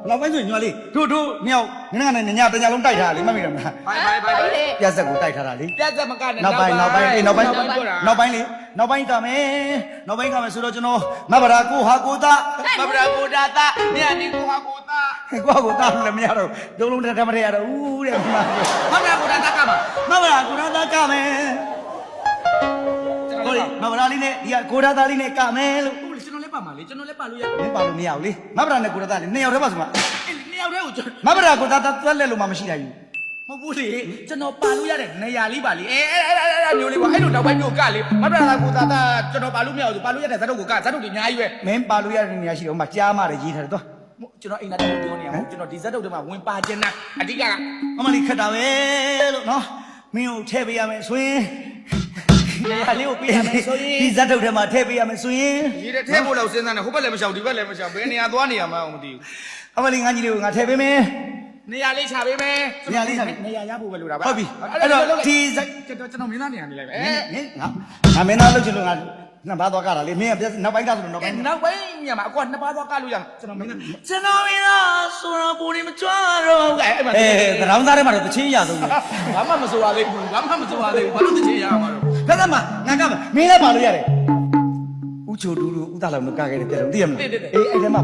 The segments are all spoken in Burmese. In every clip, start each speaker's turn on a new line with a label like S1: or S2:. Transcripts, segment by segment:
S1: နောက်ပိုင်းဆိုညွှန်လေးတို့မြောက်ငင်းကနေညတညာလုံးတိုက်ထားတာလေမမိတယ်မလား
S2: ဘိုင်
S1: ပြက်ဆက်ကိုတိုက်ထားတာလေ
S2: ပြတ်စက်မကနဲ့
S1: နောက်ပိုင်းကမယ်ဆိုတော့ကျွန်တော်မဗရာကိုဟာကိုသား
S2: မဗရာကိုဒါတာမြတ်ဒီကိုဟာကိုတာ
S1: ကိုသားလည်းမရတော့ဒုံလုံးတက်မရတော့ဦးတဲ့
S2: မဗရာကိုဒါတာကမှာ
S1: မဗရာကိုသားကမယ်ဟုတ်လေမဗရာလေးနဲ့ဒီကကိုသားလေးနဲ့ကမယ်လို့
S2: ဟုတ်လေကျွန်တော်လည်းပါမှာလေကျွန်တော်လည်းပါလို့ရ
S1: မင်းပါလို့မရဘူးလေမဗရာနဲ့ကိုသားလေးနှစ်ယောက်တည်းပါဆိုမှာ
S2: နှစ်ယောက်တည်းကိုကျွန်
S1: မဗရာကိုသားသွက်လက်လို့မှမရှိတာယူ
S2: မဟုတ်ဘူးလေကျွန်တော်ပါလို့ရတဲ့နေရာလေးပါလေအဲ့မျိုးလေးပါအဲ့လိုနောက်ပိုင်းမျိုးကလေမဗရာကိုတာကျွန်တော်ပါလို့မရဘူးပါလို့ရတဲ့ဇာတ်တို့ကိုကဇာတ်တို့ကြီးအများကြီးပဲ
S1: မင်းပါလို့ရတဲ့နေရာရှိတော့မှကြားမှလည်းရေးထားတယ်တော့
S2: ကျွန်တော်အိမ်သားတော်ပြောနေရအောင်ကျွန်တော်ဒီဇက်တုတ်တွေမှာဝင်ပါခြင်းနဲ့အဓိက
S1: အမလေးခက်တာပဲလို့နော်မင်းကိုထည့်ပေးရမယ်ဆိုရင်နေရာလေးကိုပေးရမယ်ဆိုရင်ဒီဇက်တုတ်ထဲမှာထည့်ပေးရမယ်ဆိုရင်
S2: ဒီတဲ့ထဲဖို့လောက်စဉ်းစားနေဟိုဘက်လည်းမရှောင်ဒီဘက်လည်းမရှောင်ဘယ်နေရာသွားနေရမှန်းမသိဘူး
S1: အမလေးငါကြီးလေးကိုငါထည့်ပေးမယ်
S2: နေရာလေးချပေးမယ်
S1: နေရာလေးချပေး
S2: နေရာရဖို့ပဲလို့တာပါ
S1: ဟုတ်ပြီအဲ့တော့ဒီဇက်
S2: ကျွန်တော်မင်းသားနေရာနေလိုက်ပဲ
S1: ငါမင်းသားလုပ်ချင်လို့ငါနှစ်ပါးသွားကြတာလေမင်းကနောက်ပိုင်းကဆိုတော့နောက်ပိုင်း
S2: နောက်ပိုင်းညမှာအကွာနှစ်ပါးသွားကလို့ရကျွန်တော်မင်းသား
S1: ကျွန်တော်မင်းသားဆိုတော့ပူနေမကြွတော့
S2: အဲ့မှာ
S1: သရောင်းသားထဲမှာတော့တချင်းရဆုံးပဲ
S2: ဘာမှမဆိုပါသေးဘူးဘာမှမဆိုပါသေးဘူးဘာလို့တချင်ရမှာတော့
S1: ဖက်ကမှငါကမင်းလည်းပါလို့ရတယ်ဦးချိုတူလူဦးသားလောင်တို့ကခဲ့တယ်ပြတယ်သိရမလားအေးအဲ့ထဲမှာ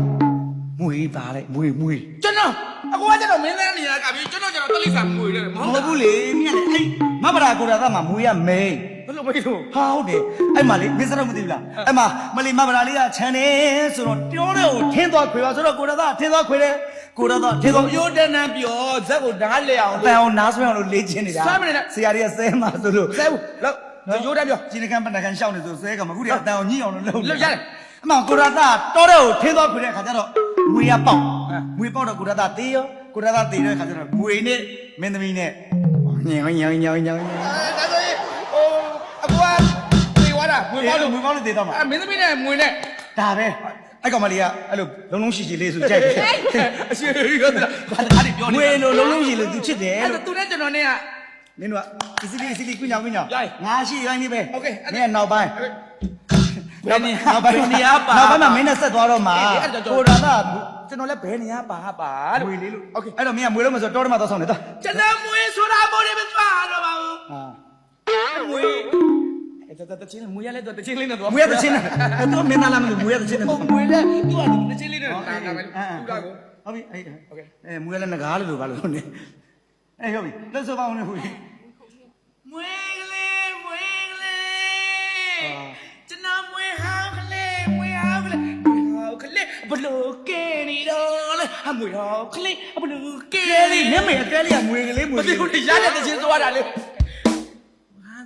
S1: မွေးပါလေမွေး
S2: ကျွန်တော်အကွာကျွန်တော်မင်းသားနေရာကပြီးကျွန်တော်တလိစာမွေတယ်မ
S1: မ
S2: ဟုတ်
S1: ဟုတ်ဘူးလေမင်းကလေအဲ့မဗရာကိုရာသားမှာမွေးရမင်း
S2: ဘယ်လိုမဖြစ်လို့
S1: ဟာဟုတ်တယ်အဲ့မှာလေမင်းစတော့မသိဘူးလားအဲ့မှာမလီမဗရာလေးကခြံနေဆိုတော့ပြောတဲ့ကိုထင်းသွားခွေပါဆိုတော့ကိုရာသားထင်းသွားခွေတယ်ကိုရာသားထင်းသွား
S2: ရိုးတန်းတန်းပြောဇက်ကိုဓာတ်လဲအောင်
S1: အပန်အောင်နားဆွဲအောင်လို့လေ့ကျင့်နေတာဆရာကြီးကဆဲမှာဆိုလို့
S2: ဆဲဘူးလို့ရိုးတန်းပြော
S1: ဂျင်းကန်ပနကန်ရှောင်းနေဆိုဆဲကမခုတည်းအတန်အောင်ညှိအောင်လို့လုပ်
S2: လို့ရတယ်
S1: အမှကိုရာသားတော်တဲ့ကိုထင်းသွားခွေတဲ့ခါကျတော့မွေးရပေါက်မွေးပေါက်တော့ကိုရာသားတေးရောကိုရာသားတေးတဲ့ခါကျတော့မွေနဲ့မင်းသမီးနဲ့ညောင်း
S2: ဒါဆိုရင်ဟိုအကွာပြေသွားတာမွေး
S1: မွေး
S2: ပေါ
S1: ပေါ
S2: က်
S1: က်
S2: လို့
S1: လို့မွေးပေါက်လို့တေးတော့မှာ
S2: မင်းသမီးနဲ့မွေးနဲ့
S1: ဒါပဲအဲ့ကောင်မလေးကအဲ့လိုလုံးလုံးရှိရှိလေးဆိုကြိုက်တယ်
S2: အရှိရတာအဲ့ဒီပြော
S1: မွေးလို့လုံးလုံးရှိလို့သူချစ်တယ်
S2: အဲ့
S1: လို့
S2: သူနဲ့ကျွန်တော်နဲ့က
S1: မင်းတို့ကစီလီကွညောင်
S2: ရိုက်
S1: ငါရှိရိုင်းနေပဲ
S2: โอเค
S1: မင်းနောက်ပိုင်း
S2: နောက်ပိုင်းနေရာပါ
S1: နောက်ပိုင်းမှာမင်းနဲ့ဆက်သွားတော့မှာကိုရာသား
S2: ကျွန်တော်လည်းဘယ်နေရာပါလို့
S1: မွေလေးလို့โอเคအဲ့တော့မင်းကမွေလို့မဆိုတော့တော်တယ်မှာသွားဆောင်နေတော့
S2: ကျွန်တော်မွေးဆိုတာပေါ်နေမသွားတော့ပါဘူး
S1: ဟာ
S2: မွေးအဲ့တချင်းမွေးရလဲတချင်းလေးနဲ့သွား
S1: မွေရတဲ့ချင်းနဲ့တော့မင်းသားလားမလို့မွေရတဲ့ချင်းနဲ့
S2: မွေးလဲသူကတချင်းလေးနဲ့တာတာပဲသူကကို
S1: ဟုတ်ပြီအဲ့โอเคမွေရလည်းငကားလို့ဘာလို့နေအဲ့ဟုတ်ပြီလက်စောပါအောင်လေဟို
S2: မွေးကလေးကျွန်တော်မွေးဟောင်းကလေးဘလို့ကဲနေတော့လဲအမွေဟောင်းကလေးဘလို့ကဲ
S1: ကဲလေးနမေကဲလေးကမွေကလေးမွေ
S2: မသိဘူးရတဲ့တချင်းသွားတာလေဟာ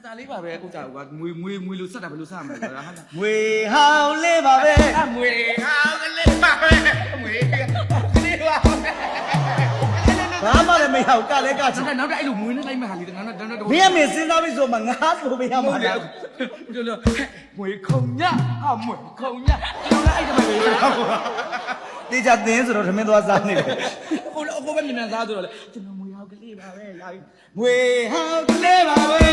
S2: ဒါလေးပါပဲဥစ္စာကမွေလို့ဆက်တာဘယ်လိုဆက်မှာလဲဟာ
S1: မွေဟောင်းလေးပါပဲ
S2: အမွေဟောင်းကလေးပါပဲအမွေကလေးပါ
S1: ဘာမှလည်းမရဘူးကလည်းကချင်
S2: နောက်တော့အဲ့လိုမွေးနေလိုက်မှဟာလေနောက်တော့
S1: မင်းအမေစဉ်းစားပြီးဆိုမှငါဆိုပေးရမှာ
S2: ဟုတ်တယ်
S1: လား
S2: ကျွန်တော်မွေခုံညအမွေခုံညကျွန်တော်လည်းအဲ့ဒါပဲပဲ
S1: တေချာသင်းဆိုတော့သမင်းသွားစားနေတယ်
S2: ကိုလည်းအကိုပဲမြန်မြန်စားဆိုတော့လေကျွန်တော်မွေဟောင်းကလေးပါပဲလာပြီ
S1: မွေဟောင်းကလေးပါပဲ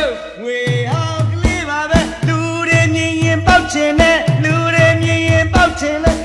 S1: မွေဟောင်းကလေးပါပဲလူတွေမြင်ရင်ပေါက်ချင်တဲ့လူတွေမြင်ရင်ပေါက်ချင်တဲ့